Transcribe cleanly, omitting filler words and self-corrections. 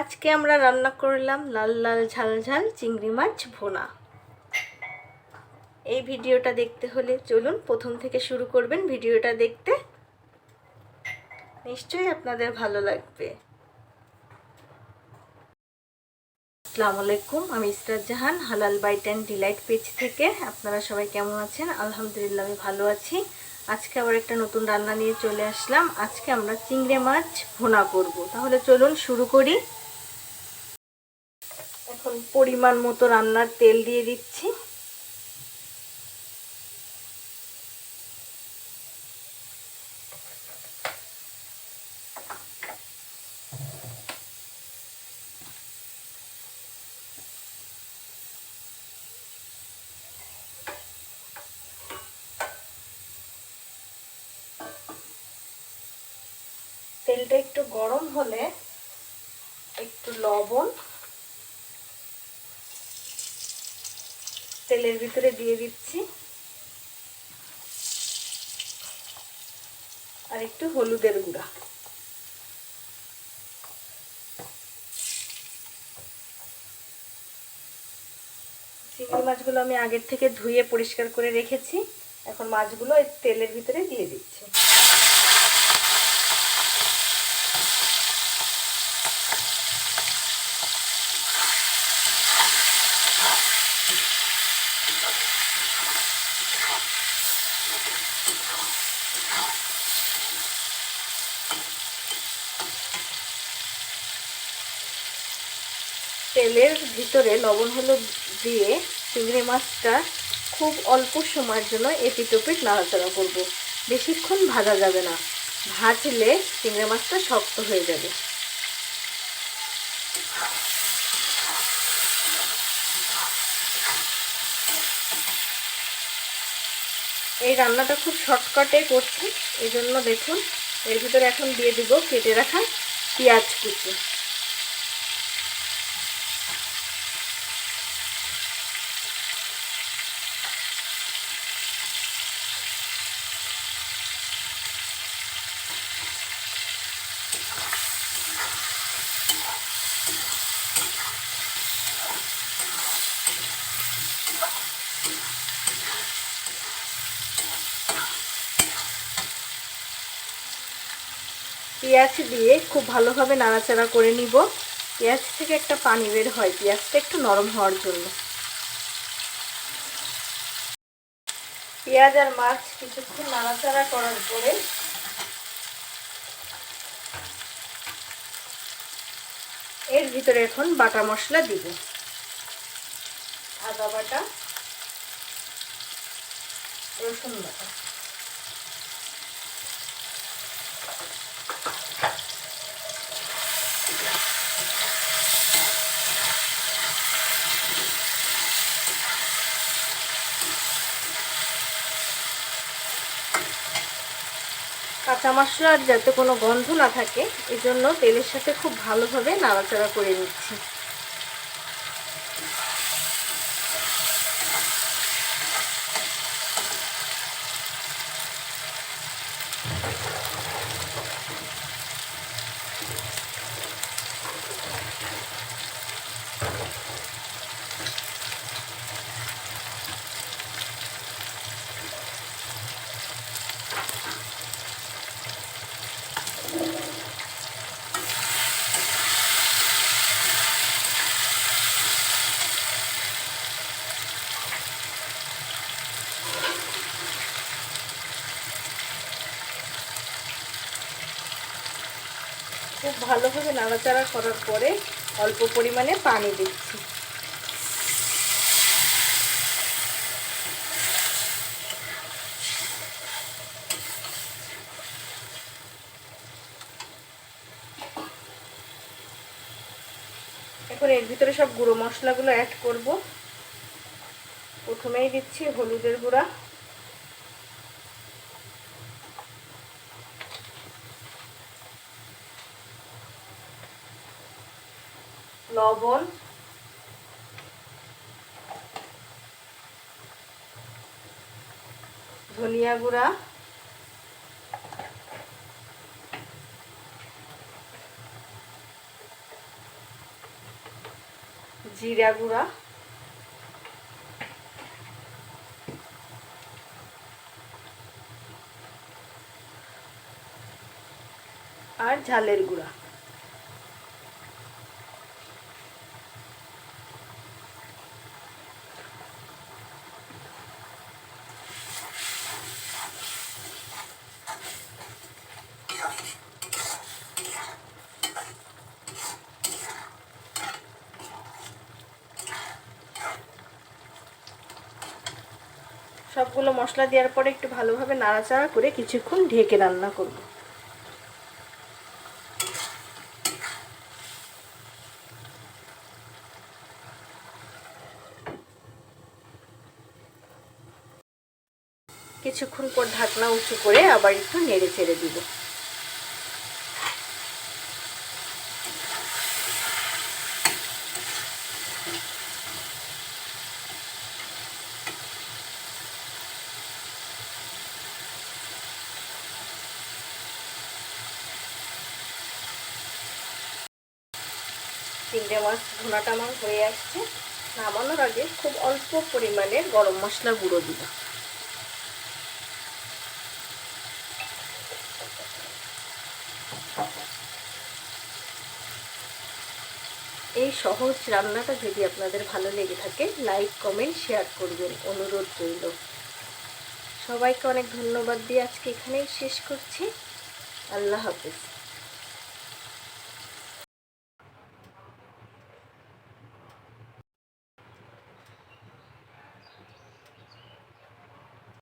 আজকে আমরা রান্না করলাম লাল লাল ঝাল ঝাল চিংড়ি মাছ ভুনা। এই ভিডিওটা দেখতে হলে চলুন প্রথম থেকে শুরু করবেন ভিডিওটা দেখতে, নিশ্চয়ই আপনাদের ভালো লাগবে। আসসালামু আলাইকুম, আমি ইসরাত জাহান, হালাল বাইট অ্যান্ড ডিলাইট পেজ থেকে। আপনারা সবাই কেমন আছেন? আলহামদুলিল্লাহ আমি ভালো আছি। আজকে আবার একটা নতুন রান্না নিয়ে চলে আসলাম। আজকে আমরা চিংড়ি মাছ ভুনা করব। তাহলে চলুন শুরু করি। এখন পরিমাণ মতো রান্নার তেল দিয়ে দিচ্ছি। তেলটা একটু গরম হলে একটু লবণ তেলের ভিতরে দিয়ে দিচ্ছি, আর একটু হলুদের গুঁড়া। চিংড়ি মাছগুলো আমি আগের থেকে ধুয়ে পরিষ্কার করে রেখেছি। এখন মাছগুলো এই তেলের ভিতরে দিয়ে দিচ্ছি। তেলের ভিতরে লবণ হলুদ দিয়ে চিংড়ি মাছটা খুব অল্প সময়ের জন্য এপিট ওপিট নাড়াচাড়া করব। বেশিক্ষণ ভাজা যাবে না, ভাজলে চিংড়ি মাছটা শক্ত হয়ে যাবে। এই রান্নাটা খুব শর্টকাটে করছি, এই জন্য দেখুন এর ভিতরে এখন দিয়ে দিব কেটে রাখা পেঁয়াজ কুচি। পেঁয়াজ দিয়ে খুব ভালোভাবে নাড়াচাড়া করে নিব। পেঁয়াজ থেকে একটা পানি বের হয় পেঁয়াজটা একটু নরম হওয়ার জন্য। পেঁয়াজ আর মাছ কিছুক্ষণ নাড়াচাড়া করার পরে এর ভিতরে এখন বাটা মশলা দিব। আদা বাটা, রসুন বাটা, কাঁচা মশলার যাতে কোনো গন্ধ না থাকে এজন্য তেলের সাথে খুব ভালোভাবে নাড়াচাড়া করে নিচ্ছি। খুব ভালোভাবে নাড়াচাড়া করার পরে অল্প পরিমাণে পানি দিচ্ছি। এখন এর ভিতরে সব গুঁড়ো মশলাগুলো অ্যাড করব। প্রথমেই দিচ্ছি হলুদের গুঁড়া, লবণ, ধনিয়া গুঁড়া, জিরা গুঁড়া, আর ঝালের গুঁড়া। সবগুলো মশলা দেওয়ার পরে একটু ভালোভাবে নাড়াচাড়া করে কিছুক্ষণ ঢেকে রান্না করব। কিছুক্ষণ পর ঢাকনা উঁচু করে আবার একটু নেড়ে চেড়ে দিব। চিংড়ি মাছ ভুনাটা আমার হয়ে আসছে। নামানোর আগে খুব অল্প পরিমাণে গরম মশলা গুঁড়ো দিব। এই সহজ রান্নাটা যদি আপনাদের ভালো লেগে থাকে, লাইক কমেন্ট শেয়ার করবেন, অনুরোধ রইল। সবাইকে অনেক ধন্যবাদ দিয়ে আজকে এখানেই শেষ করছি। আল্লাহ হাফেজ।